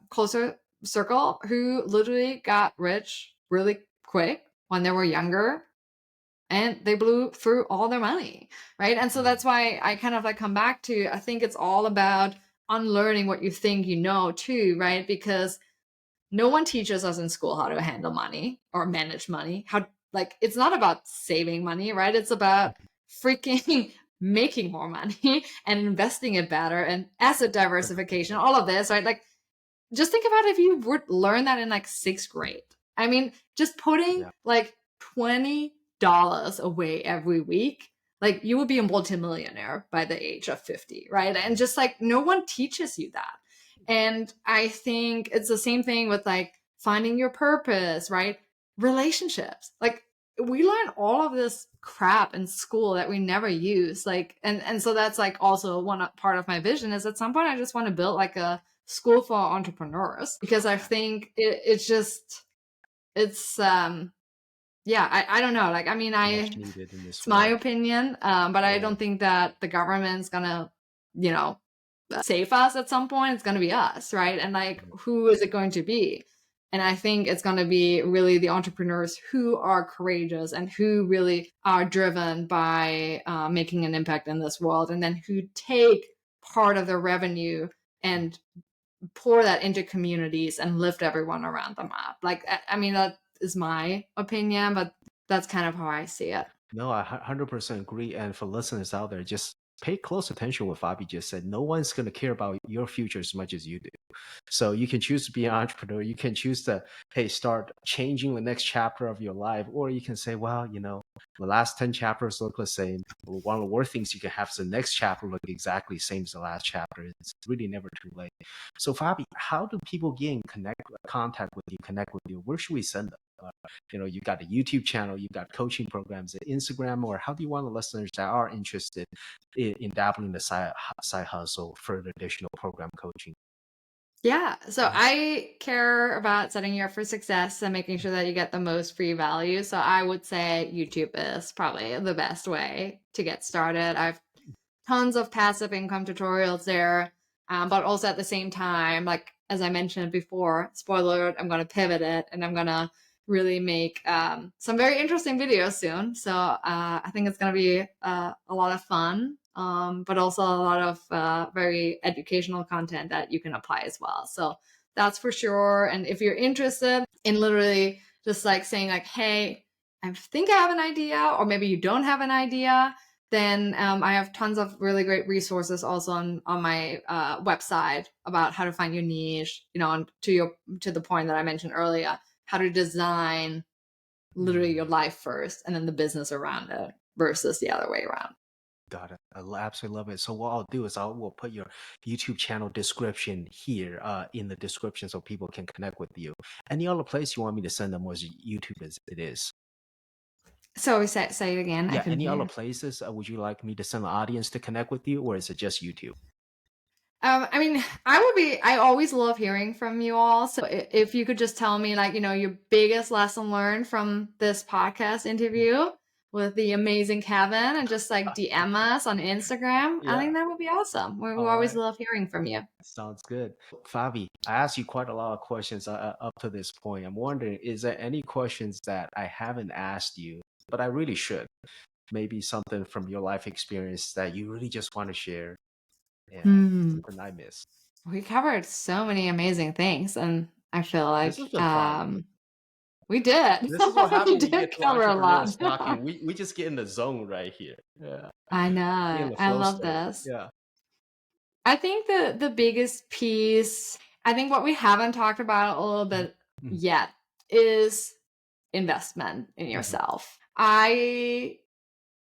closer circle who literally got rich really quick when they were younger, and they blew through all their money, right? And so Mm. that's why I kind of like come back to, I think it's all about unlearning what you think you know too, right? Because no one teaches us in school how to handle money or manage money. How, like, it's not about saving money, right? It's about freaking making more money and investing it better and asset diversification, all of this, right? Like, just think about if you would learn that in like sixth grade. I mean, just putting Yeah. like $20 away every week, like you would be a multimillionaire by the age of 50, right? And just like no one teaches you that. And I think it's the same thing with like finding your purpose, right? Relationships. Like we learn all of this crap in school that we never use. Like, and so that's like also one part of my vision is at some point I just want to build like a school for entrepreneurs, because I think I don't know. Like, I mean, Much needed in this it's my world. opinion, but I don't think that the government's gonna, save us at some point. It's gonna be us, right? And like, who is it going to be? And I think it's going to be really the entrepreneurs who are courageous and who really are driven by making an impact in this world, and then who take part of their revenue and pour that into communities and lift everyone around them up. Like, I mean, that is my opinion, but that's kind of how I see it. No, I 100% agree. And for listeners out there, just pay close attention to what Fabi just said. No one's going to care about your future as much as you do. So you can choose to be an entrepreneur. You can choose to, hey, start changing the next chapter of your life. Or you can say, well, the last 10 chapters look the same. Well, one of the worst things you can have is the next chapter look exactly the same as the last chapter. It's really never too late. So Fabi, how do people get in contact with you, connect with you? Where should we send them? You got a YouTube channel, you got coaching programs at Instagram, or how do you want the listeners that are interested in dabbling in the side hustle for additional program coaching? Yeah. So I care about setting you up for success and making sure that you get the most free value. So I would say YouTube is probably the best way to get started. I've tons of passive income tutorials there. But also at the same time, like, as I mentioned before, spoiler alert, I'm going to pivot it and I'm going to really make some very interesting videos soon. So I think it's going to be a lot of fun, but also a lot of very educational content that you can apply as well. So that's for sure. And if you're interested in literally just like saying like, hey, I think I have an idea, or maybe you don't have an idea, then I have tons of really great resources also on my website about how to find your niche, and to the point that I mentioned earlier, how to design literally your life first and then the business around it versus the other way around. Got it. I absolutely love it. So what I'll do is will put your YouTube channel description here in the description so people can connect with you. Any other place you want me to send them was YouTube as it is? So say it again. Yeah, any other places would you like me to send the audience to connect with you, or is it just YouTube? I mean, I always love hearing from you all. So if you could just tell me, like, your biggest lesson learned from this podcast interview with the amazing Kevin, and just like DM us on Instagram, I think that would be awesome. We always love hearing from you. Sounds good. Fabi, I asked you quite a lot of questions up to this point. I'm wondering, is there any questions that I haven't asked you, but I really should? Maybe something from your life experience that you really just want to share. Yeah, something I missed. We covered so many amazing things, and I feel like this has been fun. We did. This is what happens. We did cover a lot. Talking. We just get in the zone right here. Yeah, I know. I love this. Yeah. I think the biggest piece, I think what we haven't talked about a little bit yet, is investment in yourself. I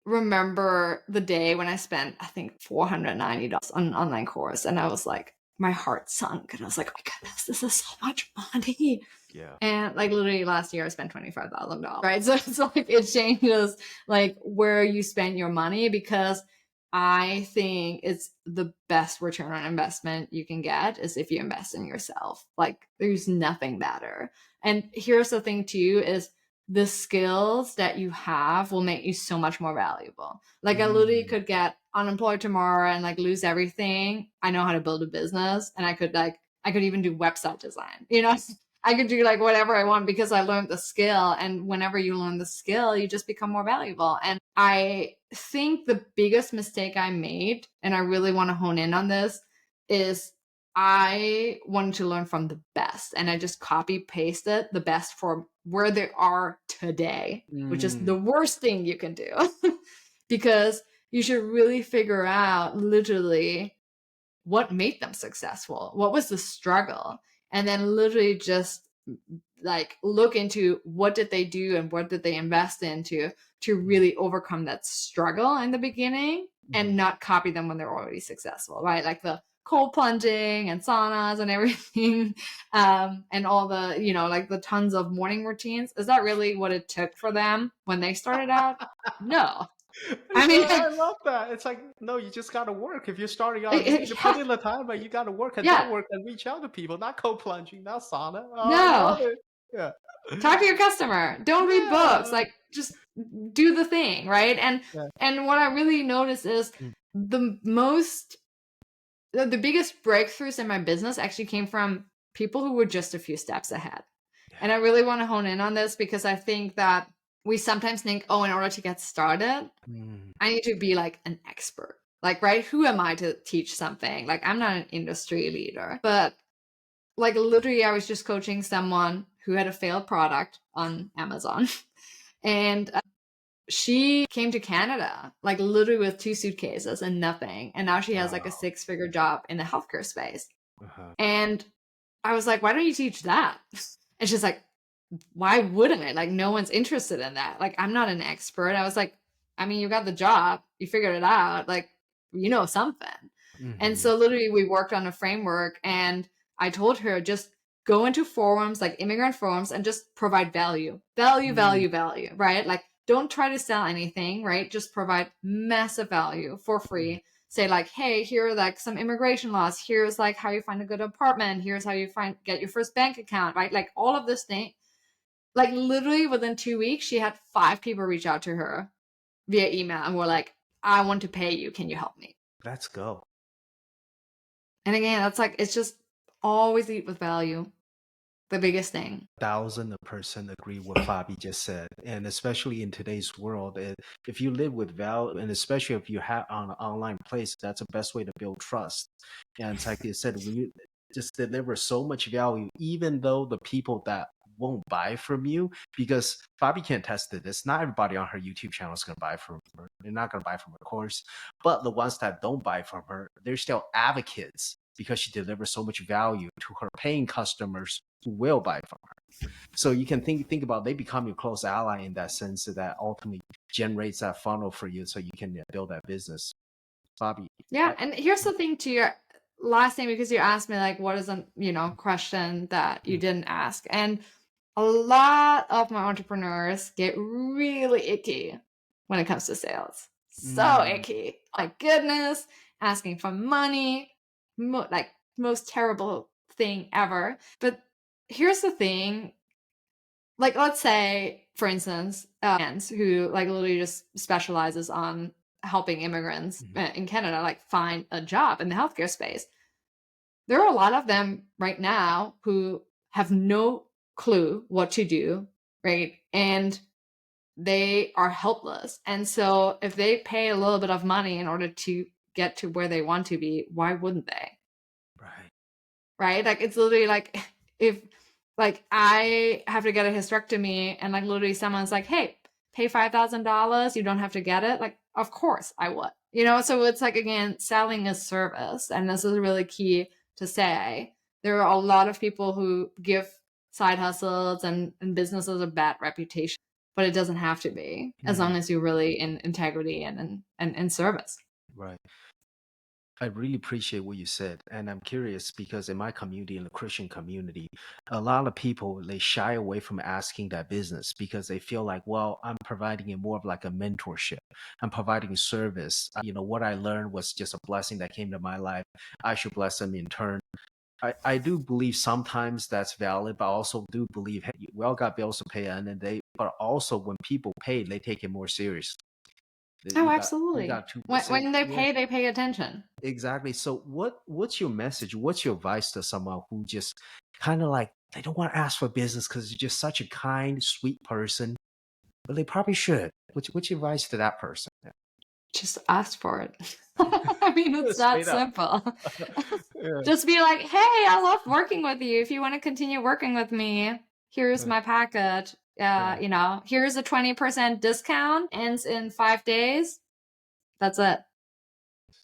remember the day when I spent, I think, $490 on an online course, and I was like, my heart sunk, and I was like, oh my goodness, this is so much money. Yeah. And like literally last year I spent $25,000, right? So it's like, it changes like where you spend your money, because I think it's the best return on investment you can get is if you invest in yourself. Like, there's nothing better. And here's the thing too, is the skills that you have will make you so much more valuable. Like, I literally could get unemployed tomorrow and like lose everything. I know how to build a business, and I could even do website design, I could do like whatever I want because I learned the skill. And whenever you learn the skill, you just become more valuable. And I think the biggest mistake I made, and I really want to hone in on this, is I wanted to learn from the best, and I just copy pasted the best for where they are today, which is the worst thing you can do. Because you should really figure out literally what made them successful, what was the struggle, and then literally just like look into what did they do and what did they invest into to really overcome that struggle in the beginning, and not copy them when they're already successful, right? Like the cold plunging and saunas and everything, and all the, like the tons of morning routines. Is that really what it took for them when they started out? No. I mean, I love that. It's like, no, you just gotta work. If you're starting out, you need to put yeah, in the time, but you gotta work and yeah, network and reach out to people, not cold plunging, not sauna. Oh, I no. love it. Yeah. Talk to your customer. Don't read books. Yeah. Like, just do the thing, right? Yeah. And what I really noticed is Mm. the biggest breakthroughs in my business actually came from people who were just a few steps ahead. And I really want to hone in on this because I think that we sometimes think, oh, in order to get started, I need to be like an expert. Like, right? Who am I to teach something? Like, I'm not an industry leader. But like, literally, I was just coaching someone who had a failed product on Amazon. And she came to Canada, like literally with 2 suitcases and nothing. And now she has like a 6-figure job in the healthcare space. Uh-huh. And I was like, why don't you teach that? And she's like, why wouldn't I? Like, no one's interested in that. Like, I'm not an expert. I was like, I mean, you got the job, you figured it out, like, you know something. And so literally we worked on a framework, and I told her, just go into forums, like immigrant forums, and just provide value, right? Like, don't try to sell anything, right? Just provide massive value for free. Say like, hey, here are like some immigration laws. Here's like how you find a good apartment. Here's how you get your first bank account, right? Like all of this thing. Like literally within 2 weeks, she had 5 people reach out to her via email and were like, I want to pay you. Can you help me? Let's go. And again, that's like, it's just always lead with value. The biggest thing. 1000% agree what Fabi just said. And especially in today's world, if you live with value, and especially if you have on an online place, that's the best way to build trust. And it's like you said, when you just deliver so much value, even though the people that won't buy from you, because Fabi can attest to this, not everybody on her YouTube channel is going to buy from her. They're not going to buy from her course. But the ones that don't buy from her, they're still advocates because she delivers so much value to her paying customers who will buy from her. So you can think about, they become your close ally in that sense, that ultimately generates that funnel for you so you can build that business. Fabi. Yeah, and here's the thing to your last thing, because you asked me like, what is a question that you didn't ask? And a lot of my entrepreneurs get really icky when it comes to sales. So icky. My goodness, asking for money, like most terrible thing ever. But here's the thing. Like, let's say, for instance, who like literally just specializes on helping immigrants in Canada, like find a job in the healthcare space. There are a lot of them right now who have no clue what to do, right? And they are helpless. And so if they pay a little bit of money in order to get to where they want to be, why wouldn't they? Right. Right? Like, it's literally like, if like I have to get a hysterectomy and like literally someone's like, hey, pay $5,000, you don't have to get it. Like, of course I would, so it's like, again, selling a service. And this is really key to say. There are a lot of people who give side hustles and businesses a bad reputation, but it doesn't have to be, as long as you're really in integrity and in service. Right. I really appreciate what you said. And I'm curious because in my community, in the Christian community, a lot of people, they shy away from asking that business because they feel like, well, I'm providing it more of like a mentorship. I'm providing service. What I learned was just a blessing that came to my life. I should bless them in turn. I do believe sometimes that's valid, but I also do believe, hey, we all got bills to pay, but also when people pay, they take it more seriously. Oh, absolutely. You got 2%. When they pay attention. Exactly. So what's your message? What's your advice to someone who just kind of like, they don't want to ask for business because you're just such a kind, sweet person, but they probably should. What's your advice to that person? Just ask for it. I mean, it's that simple. Yeah. Just be like, hey, I love working with you. If you want to continue working with me, here's my package. Here's a 20% discount, ends in 5 days. That's it.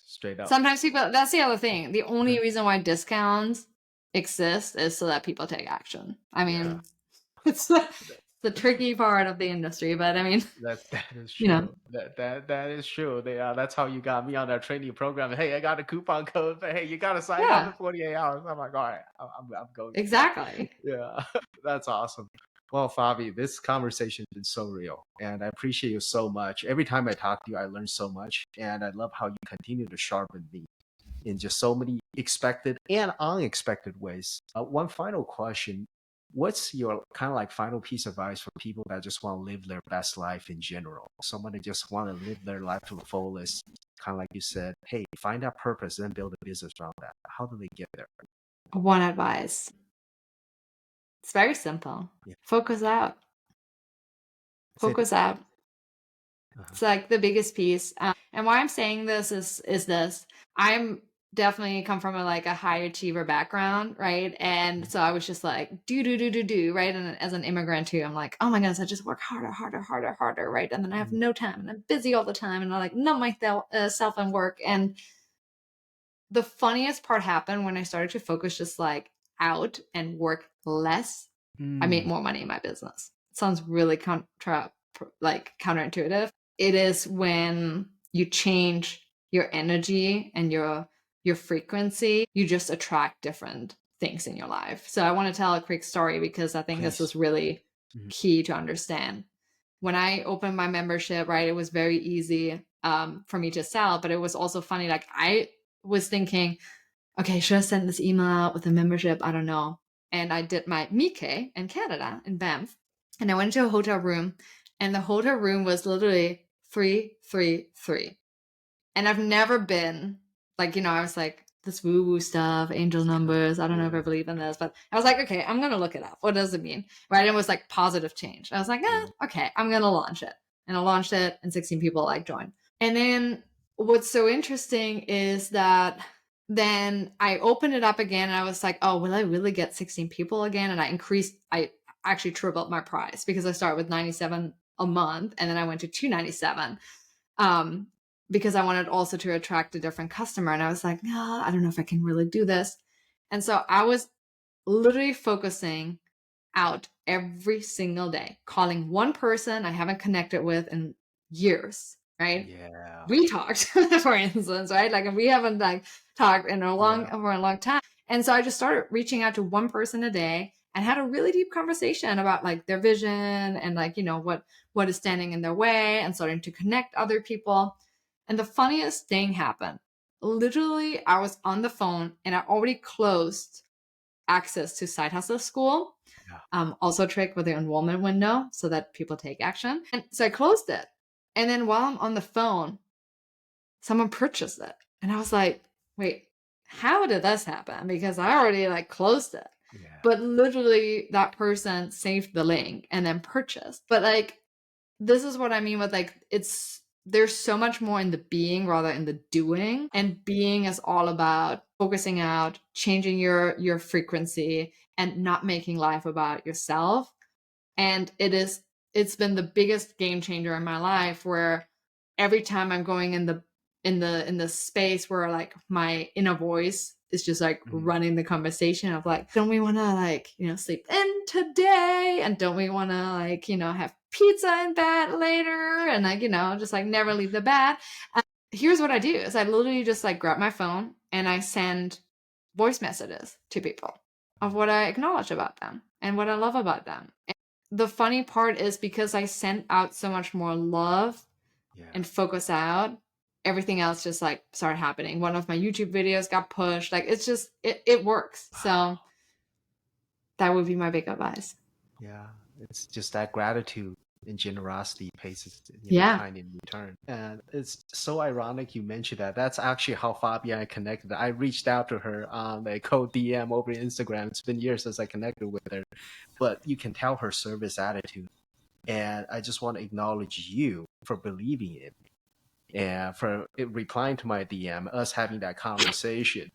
Straight up. Sometimes people, that's the other thing. The only reason why discounts exist is so that people take action. I mean, it's the tricky part of the industry. But I mean, That is you know, true. That is true. That's how you got me on that training program. Hey, I got a coupon code. But hey, you got to sign up in yeah, 48 hours. I'm like, all right, I'm going for it. exactly. Yeah, that's awesome. Well, Fabi, this conversation has been so real, and I appreciate you so much. Every time I talk to you, I learn so much, and I love how you continue to sharpen me in just so many expected and unexpected ways. One final question. What's your kind of like final piece of advice for people that just want to live their best life in general? Someone that just want to live their life to the fullest, kind of like you said, hey, find that purpose, then build a business around that. How do they get there? One advice. It's very simple. Yeah. Focus out. Focus out. It's like the biggest piece. And why I'm saying this is this. I'm definitely come from a high achiever background, right? And so I was just like, do, right? And as an immigrant too, I'm like, oh my gosh, I just work harder, right? And then I have no time and I'm busy all the time and I like numb myself and work. And the funniest part happened when I started to focus just like out and work less. I made more money in my business. It sounds really counterintuitive. It is when you change your energy and your frequency, you just attract different things in your life. So I want to tell a quick story because I think this is really key to understand. When I opened my membership, right, it was very easy for me to sell, but it was also funny. Like I was thinking, okay, should I send this email out with a membership? I don't know. And I did my Mickey in Canada, in Banff. And I went to a hotel room, and the hotel room was literally 333. And I've never been like, I was like, this woo-woo stuff, angel numbers. I don't know if I believe in this, but I was like, okay, I'm going to look it up. What does it mean? Right. It was like positive change. I was like, okay, I'm going to launch it. And I launched it, and 16 people joined. And then what's so interesting is that then I opened it up again and I was like, oh, will I really get 16 people again? And I actually tripled my price because I started with 97 a month and then I went to 297 because I wanted also to attract a different customer. And I was like, no, I don't know if I can really do this. And so I was literally focusing out every single day, calling one person I haven't connected with in years, right? Yeah. We talked, for instance, right? Like we haven't talked for a long time. And so I just started reaching out to one person a day and had a really deep conversation about their vision and what is standing in their way and starting to connect other people. And the funniest thing happened. Literally, I was on the phone and I already closed access to Sidehustle School. Also a trick with the enrollment window so that people take action. And so I closed it. And then while I'm on the phone, someone purchased it. And I was like, wait, how did this happen? Because I already closed it. Yeah. But literally that person saved the link and then purchased. But this is what I mean with there's so much more in the being rather in the doing. And being is all about focusing out, changing your frequency and not making life about yourself. And it's been the biggest game changer in my life where every time I'm going in the space where my inner voice is just running the conversation of don't we want to sleep in today, and don't we want to have pizza in bed later, and just never leave the bed. Here's what I do is I literally just grab my phone and I send voice messages to people of what I acknowledge about them and what I love about them. And the funny part is because I sent out so much more love and focus out, everything else just started happening. One of my YouTube videos got pushed. It's just it works. So that would be my big advice. Yeah, it's just that gratitude and generosity pays its kind in return. And it's so ironic you mentioned that. That's actually how Fabi and I connected. I reached out to her on a code DM over Instagram. It's been years since I connected with her, but you can tell her service attitude. And I just want to acknowledge you for believing in me and for replying to my DM, us having that conversation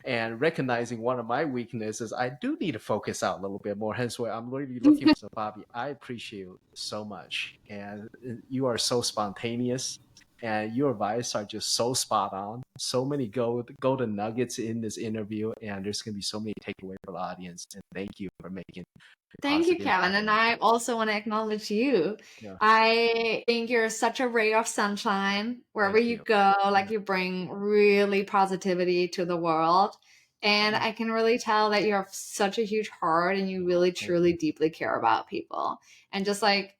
and recognizing one of my weaknesses. I do need to focus out a little bit more. Hence why I'm really looking for some Fabi. I appreciate you so much. And you are so spontaneous. And your advice are just so spot on. So many golden nuggets in this interview, and there's gonna be so many takeaway for the audience. And thank you for making a Thank you, positive Kevin. impact. And I also want to acknowledge you. Yeah, I think you're such a ray of sunshine wherever thank you you. go. Like Yeah. you bring really positivity to the world. And I can really tell that you have such a huge heart and you really, Thank truly, deeply care about people. And just like,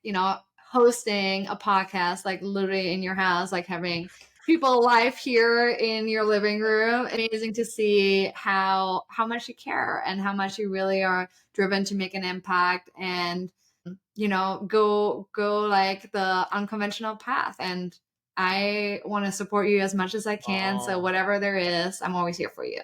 hosting a podcast, like literally in your house, like having people live here in your living room. Amazing to see how much you care and how much you really are driven to make an impact and go like the unconventional path. And I want to support you as much as I can. So Oh. whatever there is, I'm always here for you.